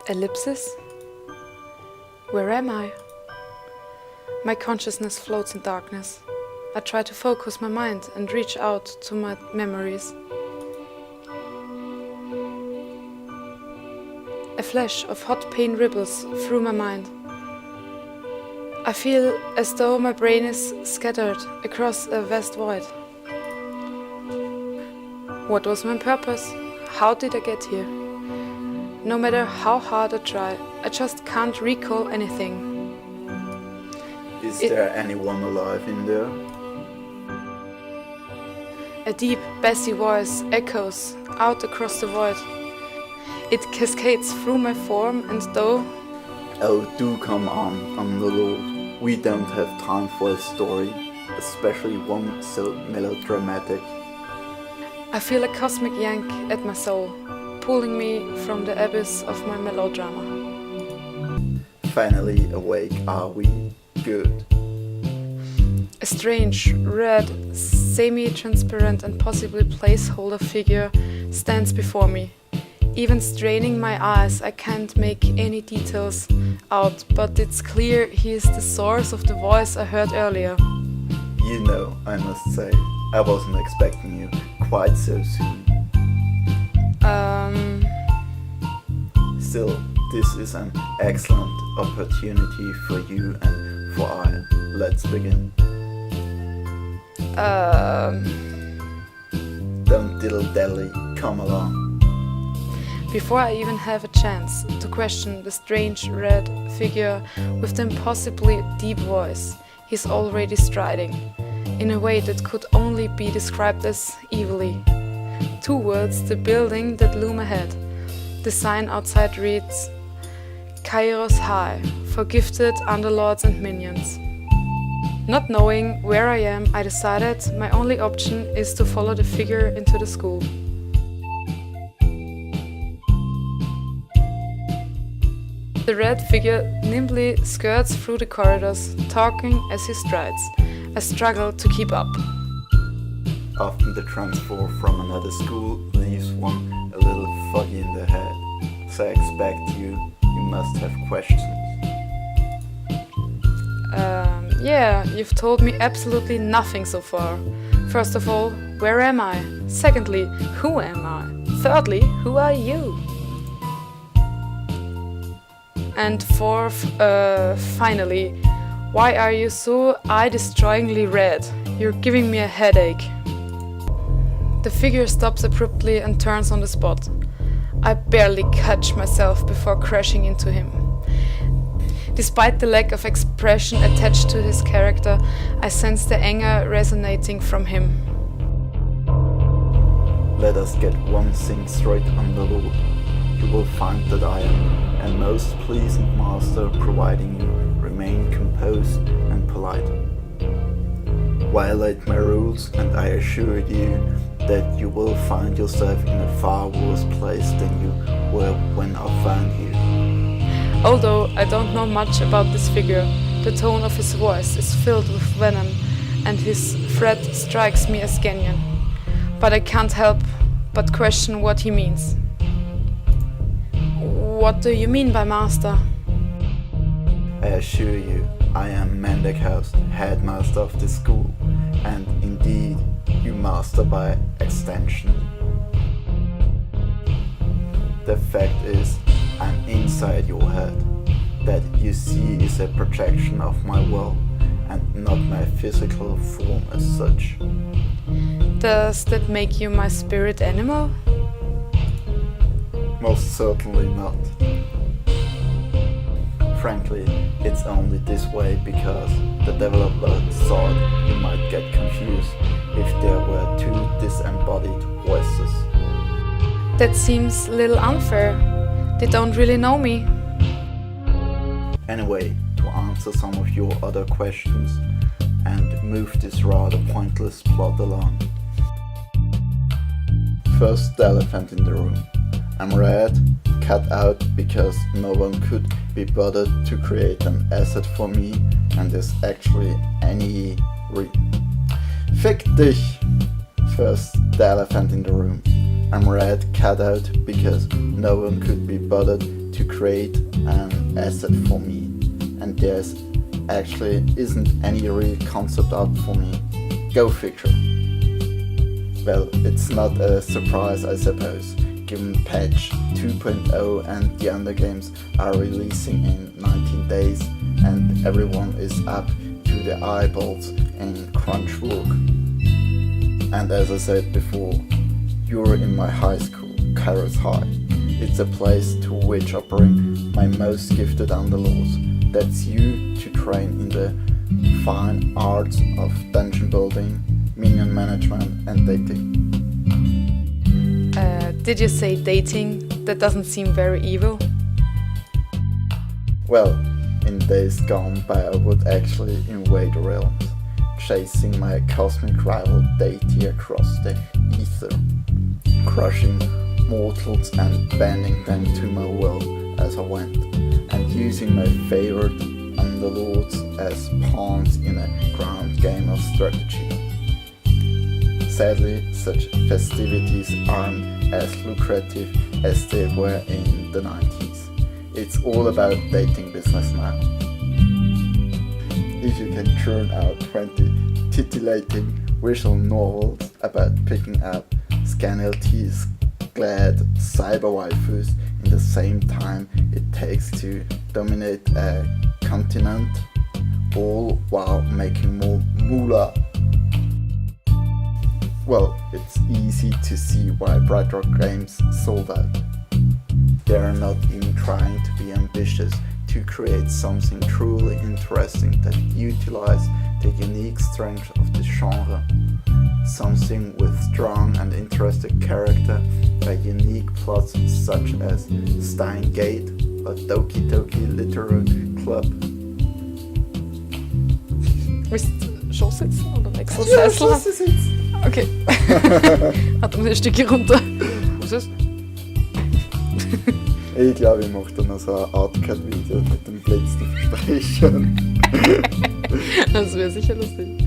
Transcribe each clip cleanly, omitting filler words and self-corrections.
Ellipsis? Where am I? My consciousness floats in darkness. I try to focus my mind and reach out to my memories. A flash of hot pain ripples through my mind. I feel as though my brain is scattered across a vast void. What was my purpose? How did I get here? No matter how hard I try, I just can't recall anything. Is there anyone alive in there? A deep, bassy voice echoes out across the void. It cascades through my form and though... Oh, do come on the Lord. We don't have time for a story, especially one so melodramatic. I feel a cosmic yank at my soul, pulling me from the abyss of my melodrama. Finally awake are we? Good. A strange, red, semi-transparent and possibly placeholder figure stands before me. Even straining my eyes, I can't make any details out, but it's clear he is the source of the voice I heard earlier. You know, I must say, I wasn't expecting you quite so soon. Still, this is an excellent opportunity for you and for I. Let's begin. Don't dilly-dally, come along. Before I even have a chance to question the strange red figure with the impossibly deep voice, he's already striding, in a way that could only be described as evilly, towards the building that loom ahead. The sign outside reads, Kairos High, for gifted underlords and minions. Not knowing where I am, I decided my only option is to follow the figure into the school. The red figure nimbly skirts through the corridors, talking as he strides. I struggle to keep up. Often the transfer from another school leaves one a little foggy in the head, so I expect you must have questions. Yeah, you've told me absolutely nothing so far. First of all, where am I? Secondly, who am I? Thirdly, who are you? And fourth, finally, why are you so eye-destroyingly red? You're giving me a headache. The figure stops abruptly and turns on the spot. I barely catch myself before crashing into him. Despite the lack of expression attached to his character, I sense the anger resonating from him. Let us get one thing straight on the Lord. You will find that I am a most pleasant master, providing you remain composed and polite. Violate my rules and I assure you that you will find yourself in a far worse place than you were when I found you. Although I don't know much about this figure, the tone of his voice is filled with venom and his threat strikes me as genuine. But I can't help but question what he means. What do you mean by master? I assure you, I am Mendekhaus, headmaster of this school, and indeed, you master by extension. The fact is, I'm inside your head. That you see is a projection of my will, and not my physical form as such. Does that make you my spirit animal? Most certainly not. Frankly, it's only this way because the developer thought you might get confused if there were two disembodied voices. That seems a little unfair. They don't really know me. Anyway, to answer some of your other questions and move this rather pointless plot along. First, the elephant in the room. I'm red, cut out because no one could be bothered to create an asset for me, and there's actually any Fick dich! First, the elephant in the room. I'm red, cut out because no one could be bothered to create an asset for me, and there's actually isn't any real concept art for me. Go figure. Well, it's not a surprise, I suppose, given patch 2.0 and the other games are releasing in 19 days and everyone is up to their eyeballs in crunch work. And as I said before, you're in my high school, Kairos High. It's a place to which I bring my most gifted underlords. That's you to train in the fine arts of dungeon building, minion management and dating. Did you say dating? That doesn't seem very evil. Well, in days gone by I would actually invade realms, chasing my cosmic rival deity across the ether, crushing mortals and bending them to my will as I went, and using my favorite underlords as pawns in a grand game of strategy. Sadly, such festivities aren't as lucrative as they were in the 90s. It's all about dating business now. If you can churn out 20 titillating visual novels about picking up scanalties glad cyber waifus in the same time it takes to dominate a continent, all while making more moolah. Well, it's easy to see why Bright Rock Games sold out. They are not even trying to be ambitious to create something truly interesting that utilizes the unique strength of this genre. Something with strong and interesting character, a unique plots such as Stein Gate or Doki Doki Literary Club. Willst du schon sitzen oder wechselst du Sessel? Ja, sitzen. Okay. Warte, muss ich ein Stückchen runter. Was ist? Ich glaube, ich mache dann noch so ein Artcat-Video mit dem letzten Versprechen. Das wäre sicher lustig.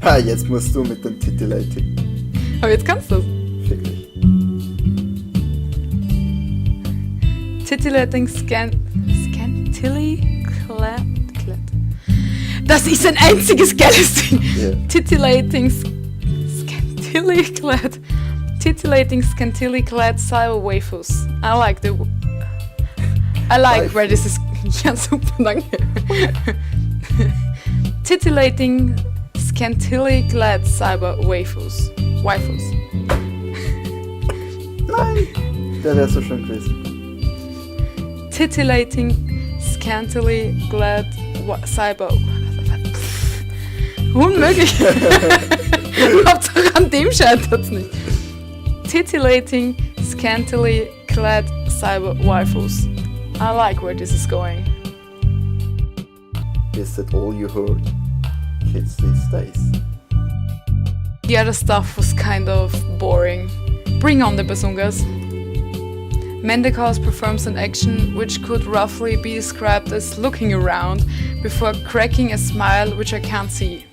Ha, jetzt musst du mit dem Titillating. Aber jetzt kannst du es. Fick dich. Titillating Scantily Clad. Das ist ein einziges geiles Ding! Yeah. Titillating scantily clad cyber waifus. I like where this is. Ja, super, danke. Titillating scantily clad cyber waifus. Nein! Der wäre so schön gewesen. Titillating scantily clad cyber. Unmöglich! Hauptsache an dem scheitert's nicht. Titillating, scantily clad cyber waifus. I like where this is going. Is that all you heard? Kids these days. The other stuff was kind of boring. Bring on the bazungas. Mendicos performs an action which could roughly be described as looking around before cracking a smile which I can't see.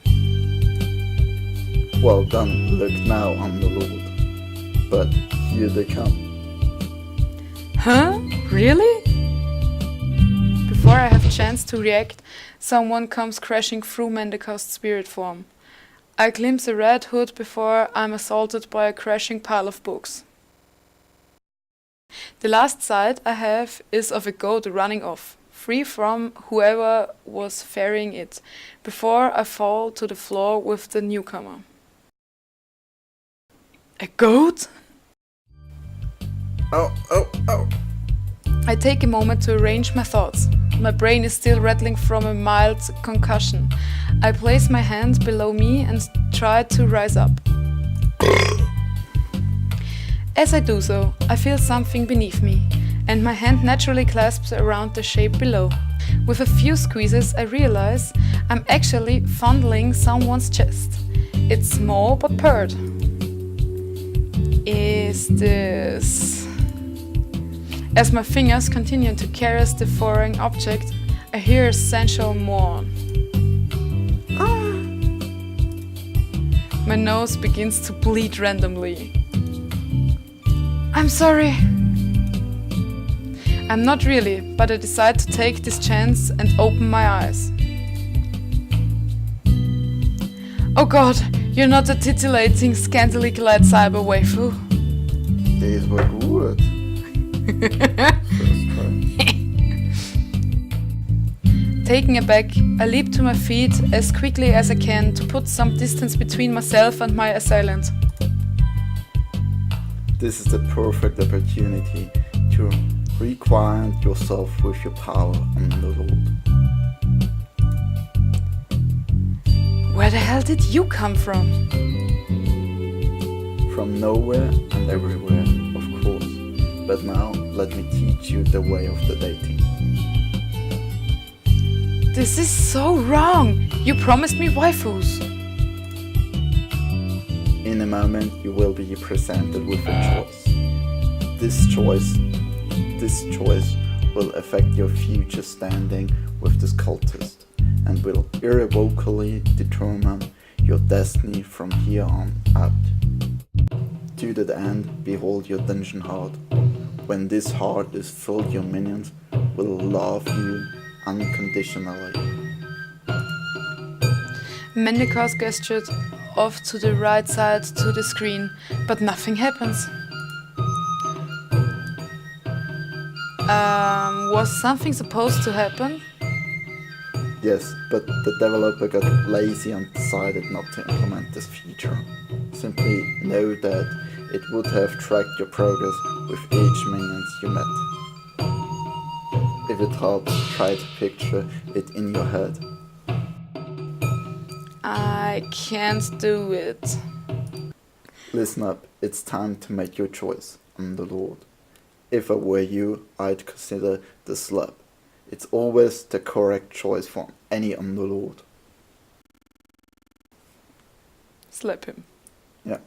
Well done, look now on the Lord. But here they come. Huh? Really? Before I have chance to react, someone comes crashing through Mendicost's spirit form. I glimpse a red hood before I'm assaulted by a crashing pile of books. The last sight I have is of a goat running off, free from whoever was ferrying it, before I fall to the floor with the newcomer. A goat? Oh. I take a moment to arrange my thoughts. My brain is still rattling from a mild concussion. I place my hand below me and try to rise up. As I do so, I feel something beneath me, and my hand naturally clasps around the shape below. With a few squeezes, I realize I'm actually fondling someone's chest. It's small but purred. Is this... As my fingers continue to caress the foreign object, I hear a sensual moan. My nose begins to bleed randomly. I'm sorry. I'm not really, but I decide to take this chance and open my eyes. Oh god, you're not a titillating, scantily clad cyber waifu. Das war gut. First try. Taking aback, I leap to my feet as quickly as I can to put some distance between myself and my assailant. This is the perfect opportunity to reacquaint yourself with your power on the Lord. Where the hell did you come from? From nowhere and everywhere, of course. But now let me teach you the way of the dating. This is so wrong! You promised me waifus. In a moment you will be presented with a choice. This choice will affect your future standing with this cultist and will irrevocably determine your destiny from here on out. To that end, behold your dungeon heart. When this heart is filled, your minions will love you unconditionally. Mendicos gestured off to the right side to the screen, but nothing happens. Was something supposed to happen? Yes, but the developer got lazy and decided not to implement this feature. Simply know that it would have tracked your progress with each minions you met. If it helps, try to picture it in your head. I can't do it. Listen up, it's time to make your choice, I'm the Lord. If I were you, I'd consider the slap. It's always the correct choice for any Underlord. Slap him. Yeah.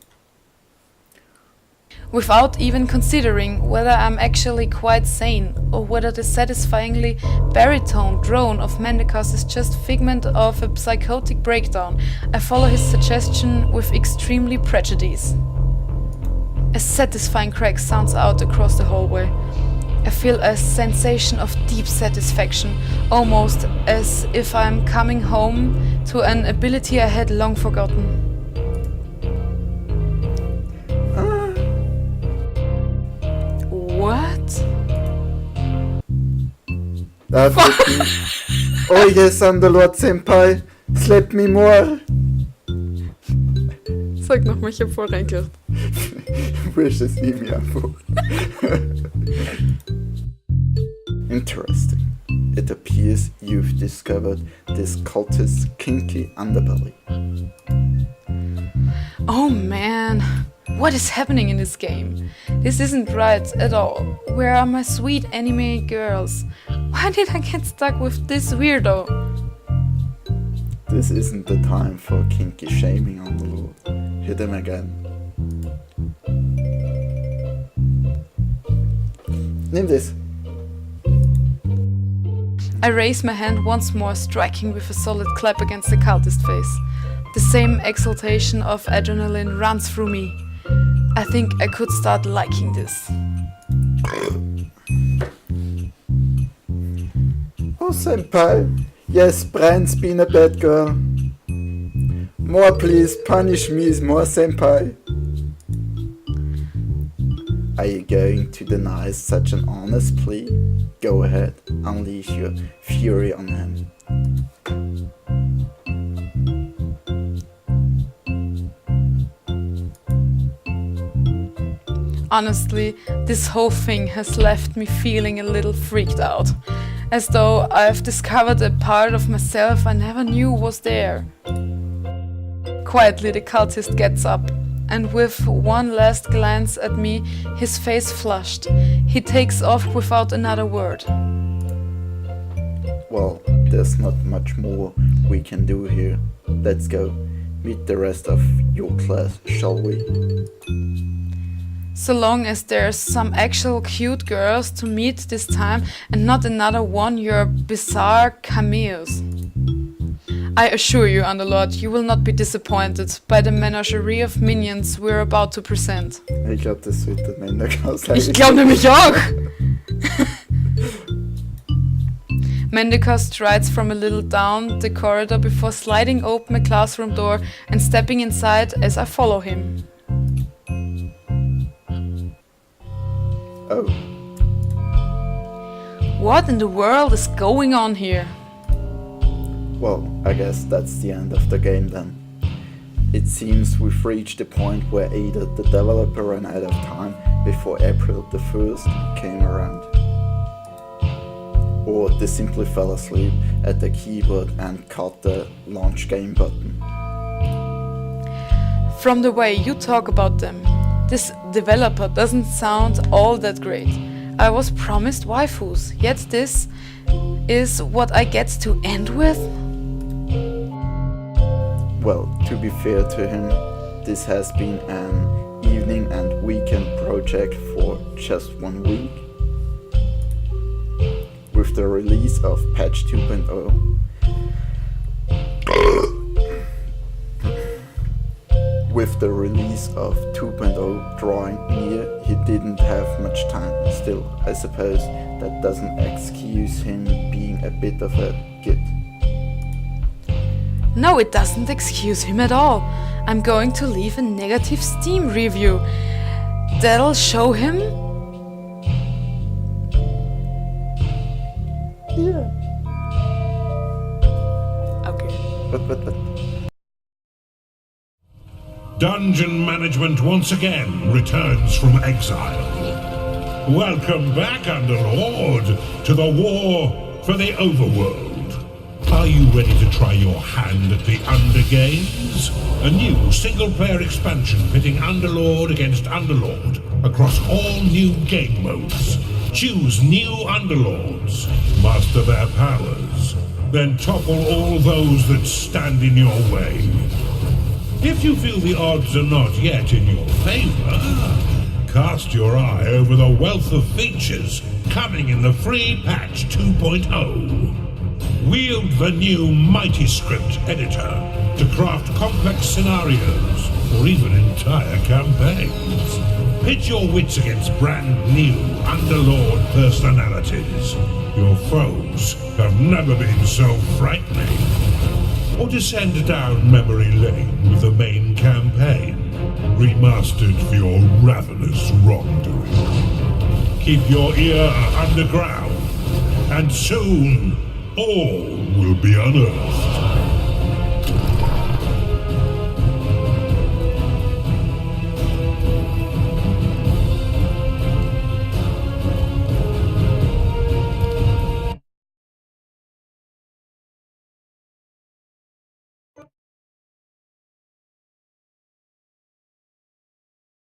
Without even considering whether I'm actually quite sane or whether the satisfyingly baritone drone of Mendicos is just figment of a psychotic breakdown, I follow his suggestion with extremely prejudice. A satisfying crack sounds out across the hallway. I feel a sensation of deep satisfaction, almost as if I'm coming home to an ability I had long forgotten. What? That would be... Oh yes, Underlord Senpai, slap me more. Sag nochmal, ich hab voll reingehört. Wishes ihm einfach. Interesting. It appears you've discovered this cultist's kinky underbelly. Oh man, what is happening in this game? This isn't right at all. Where are my sweet anime girls? Why did I get stuck with this weirdo? This isn't the time for kinky shaming, Underlord. Hit him again. Nimm this. I raise my hand once more, striking with a solid clap against the cultist face. The same exaltation of adrenaline runs through me. I think I could start liking this. Oh, Senpai. Yes, Brian's been a bad girl. More please, punish me more, Senpai. Are you going to deny such an honest plea? Go ahead, unleash your fury on him. Honestly, this whole thing has left me feeling a little freaked out, as though I've discovered a part of myself I never knew was there. Quietly, the cultist gets up, and with one last glance at me, his face flushed. He takes off without another word. Well, there's not much more we can do here. Let's go. Meet the rest of your class, shall we? So long as there's some actual cute girls to meet this time and not another one your bizarre cameos. I assure you, Underlord, you will not be disappointed by the menagerie of minions we're about to present. Ich glaube, das wird am Ende ganz Ich glaube nämlich auch! Mendika strides from a little down the corridor before sliding open a classroom door and stepping inside as I follow him. Oh, What in the world is going on here? well, I guess that's the end of the game then. It seems we've reached the point where either the developer ran out of time before April the 1st came around, or they simply fell asleep at the keyboard and caught the launch game button. From the way you talk about them, this developer doesn't sound all that great. I was promised waifus, yet this is what I get to end with? Well, to be fair to him, this has been an evening and weekend project for just 1 week. With the release of patch 2.0, with the release of 2.0 drawing near, he didn't have much time. Still, I suppose that doesn't excuse him being a bit of a git. No, it doesn't excuse him at all. I'm going to leave a negative Steam review. That'll show him. Yeah. Okay. But. Dungeon management once again returns from exile. Welcome back, Underlord, to the war for the overworld. Are you ready to try your hand at the Undergames? A new single-player expansion pitting Underlord against Underlord across all new game modes. Choose new Underlords, master their powers, then topple all those that stand in your way. If you feel the odds are not yet in your favor, cast your eye over the wealth of features coming in the free patch 2.0. Wield the new Mighty Script editor to craft complex scenarios or even entire campaigns. Pit your wits against brand new Underlord personalities. Your foes have never been so frightening. Or descend down memory lane with the main campaign, remastered for your ravenous wrongdoing. Keep your ear underground, and soon all will be unearthed.